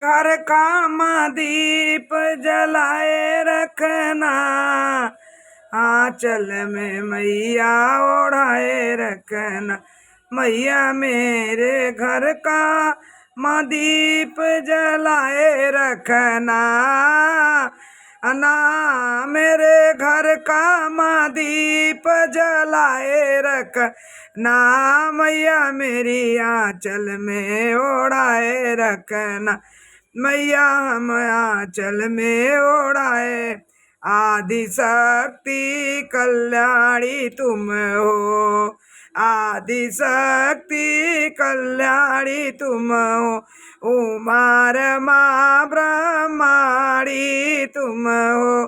घर का दीप जलाए रखना, आंचल में मैया ओढ़ाए रखना। मैया मेरे घर का दीप जलाए रखना, ना मेरे घर का दीप जलाए रख ना, मैया मेरी आंचल में ओढ़ाए रखना। मैया हम आंचल में ओढ़ाए, आदि शक्ति कल्याणी तुम हो, आदि शक्ति कल्याणी तुम हो, उमार माँ ब्रह्माणी तुम हो,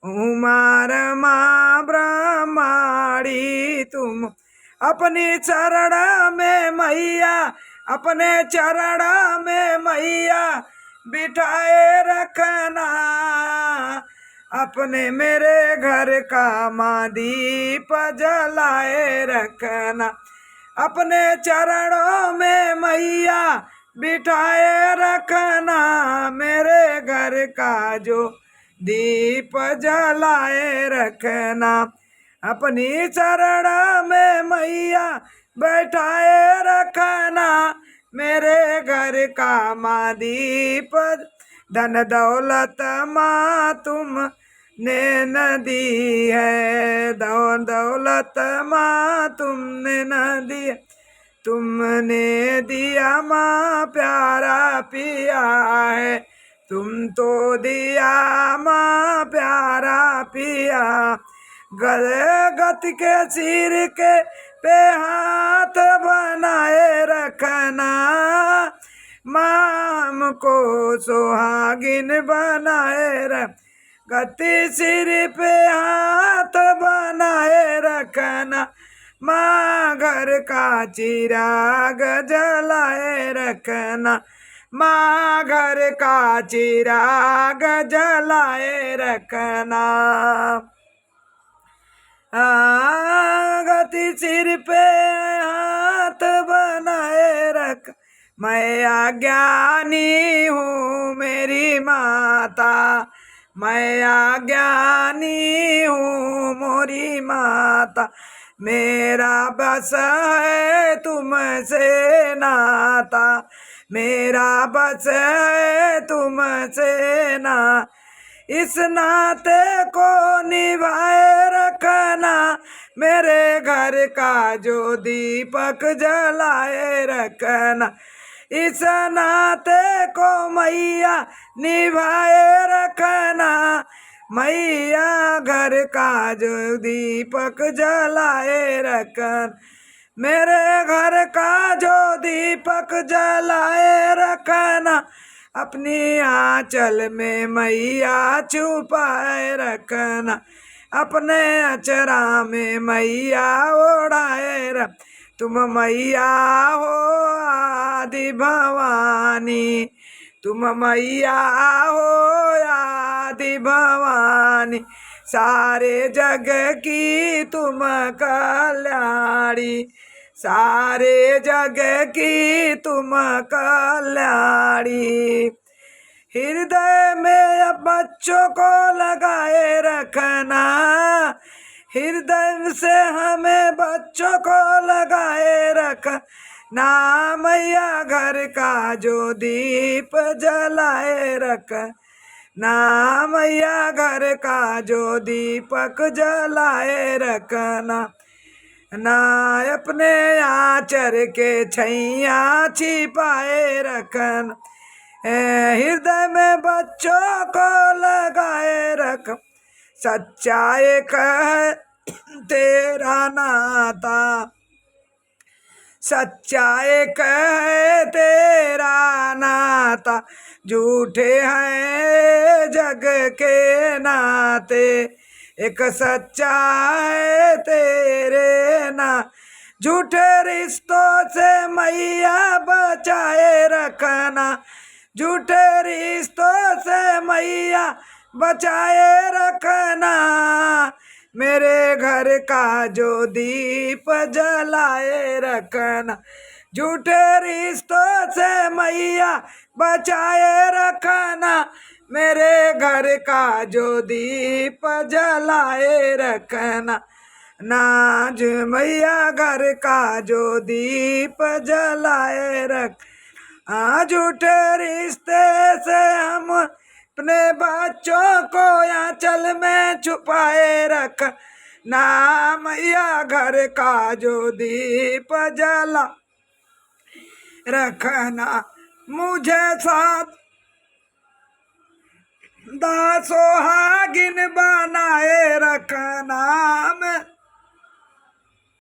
उमार माँ ब्रह्माणी तुम। अपनी चरण में मैया, अपने चरण में मैया बिठाए रखना, अपने मेरे घर का दीप जलाए रखना। अपने चरणों में मैया बिठाए रखना, मेरे घर का जो दीप जलाए रखना। अपनी चरण में मैया बैठाए रखना, मेरे घर का दीप। धन दौलत माँ तुम ने न दी है, दौलत माँ तुमने न दी, तुमने दिया माँ प्यारा पिया है, तुम तो दिया माँ प्यारा पिया। गत के सिर के पे हाथ बनाए रखना, माँ हमको सुहागिन बनाए रख। गति सिर पे हाथ बनाए रखना, माँ घर का चिराग जलाए रखना, माँ घर का चिराग जलाए रखना। गति सिर पे हाथ बनाए रख, मैं अज्ञानी हूँ मेरी माता, मैं अज्ञानी हूँ मोरी माता, मेरा बस है तुमसे नाता, मेरा बस है तुमसे ना। इस नाते को निभाए रखना, मेरे घर का जो दीपक जलाए रखना। इस नाते को मैया निभाए रखना, मैया घर का जो दीपक जलाए रखना। मेरे घर का जो दीपक जलाए रखना, अपनी आंचल में मैया छुपाए रखना, अपने अचरा में मैया ओढ़ाए रख। तुम मैया हो आदि भवानी, तुम मैया हो आदि भवानी, सारे जग की तुम कल्याणी, सारे जग की तुम कल्याणी। हृदय में बच्चों को लगाए रखना, हृदय से हमें बच्चों को लगाए रखना, मैया घर का जो दीप जलाए रखना, मैया घर का जो दीपक जलाए रखना। ना अपने आचर के छैया छिपाए रखना, हृदय में बच्चों को लगाए रख। सच्चा एक है तेरा नाता, सच्चा एक है तेरा नाता, झूठे हैं जग के नाते, एक सच्चा है तेरे ना। झूठे रिश्तों से मैया बचाए रखना, झूठे रिश्तों से मैया बचाए रखना, मेरे घर का जो दीप जलाए रखना, झूठे रिश्तों से मैया बचाए रखना, मेरे घर का जो दीप जलाए रखना। नाज मैया घर का जो दीप जलाए रख। झूठे रिश्ते से हम अपने बच्चों को आंचल में छुपाए रख ना, मैया घर का जो दीप जला रखना। मुझे साथ दासोहागिन बनाए रखना, मैं